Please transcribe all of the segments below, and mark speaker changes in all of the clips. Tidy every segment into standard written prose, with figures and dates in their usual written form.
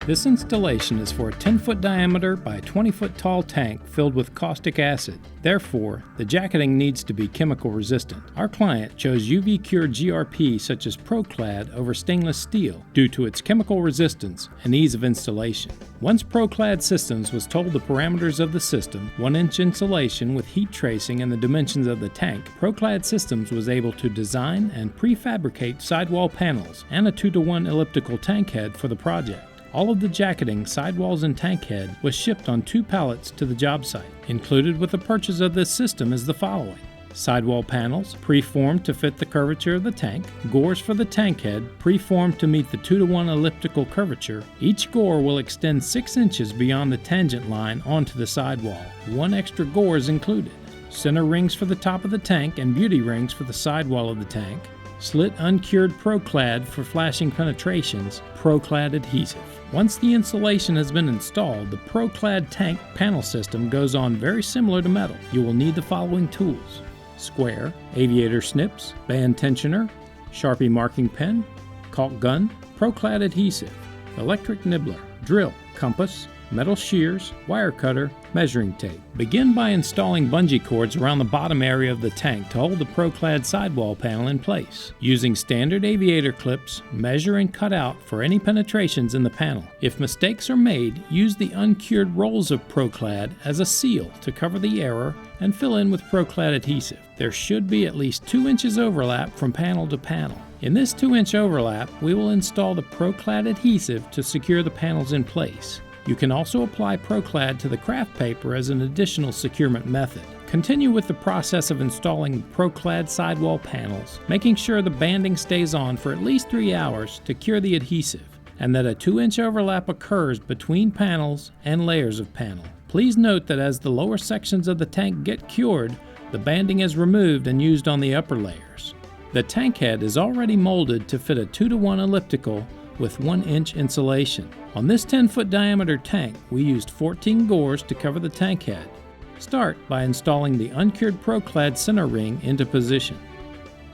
Speaker 1: This installation is for a 10-foot diameter by 20-foot tall tank filled with caustic acid. Therefore, the jacketing needs to be chemical resistant. Our client chose UV-cured GRP such as ProClad over stainless steel due to its chemical resistance and ease of installation. Once ProClad Systems was told the parameters of the system, 1-inch insulation with heat tracing and the dimensions of the tank, ProClad Systems was able to design and prefabricate sidewall panels and a 2-to-1 elliptical tank head for the project. All of the jacketing, sidewalls, and tank head was shipped on 2 pallets to the job site. Included with the purchase of this system is the following: sidewall panels, preformed to fit the curvature of the tank, gores for the tank head, preformed to meet the 2-to-1 elliptical curvature. Each gore will extend 6 inches beyond the tangent line onto the sidewall. 1 extra gore is included. Center rings for the top of the tank and beauty rings for the sidewall of the tank. Slit uncured ProClad for flashing penetrations, ProClad adhesive. Once the insulation has been installed, the ProClad tank panel system goes on very similar to metal. You will need the following tools: square, aviator snips, band tensioner, Sharpie marking pen, caulk gun, ProClad adhesive, electric nibbler, drill, compass, metal shears, wire cutter, measuring tape. Begin by installing bungee cords around the bottom area of the tank to hold the ProClad sidewall panel in place. Using standard aviator clips, measure and cut out for any penetrations in the panel. If mistakes are made, use the uncured rolls of ProClad as a seal to cover the error and fill in with ProClad adhesive. There should be at least 2 inches overlap from panel to panel. In this 2-inch overlap, we will install the ProClad adhesive to secure the panels in place. You can also apply ProClad to the craft paper as an additional securement method. Continue with the process of installing ProClad sidewall panels, making sure the banding stays on for at least 3 hours to cure the adhesive, and that a 2-inch overlap occurs between panels and layers of panel. Please note that as the lower sections of the tank get cured, the banding is removed and used on the upper layers. The tank head is already molded to fit a 2-to-1 elliptical with 1-inch insulation. On this 10-foot diameter tank, we used 14 gores to cover the tank head. Start by installing the uncured ProClad center ring into position.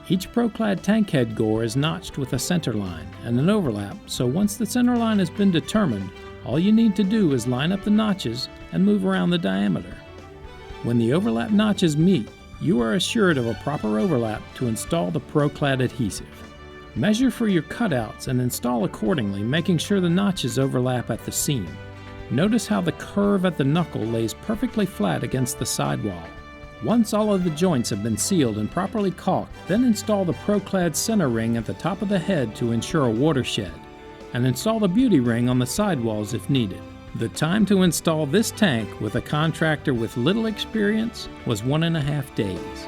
Speaker 1: Each ProClad tank head gore is notched with a center line and an overlap, so once the center line has been determined, all you need to do is line up the notches and move around the diameter. When the overlap notches meet, you are assured of a proper overlap to install the ProClad adhesive. Measure for your cutouts and install accordingly, making sure the notches overlap at the seam. Notice how the curve at the knuckle lays perfectly flat against the sidewall. Once all of the joints have been sealed and properly caulked, then install the ProClad center ring at the top of the head to ensure a watershed, and install the beauty ring on the sidewalls if needed. The time to install this tank with a contractor with little experience was 1.5 days.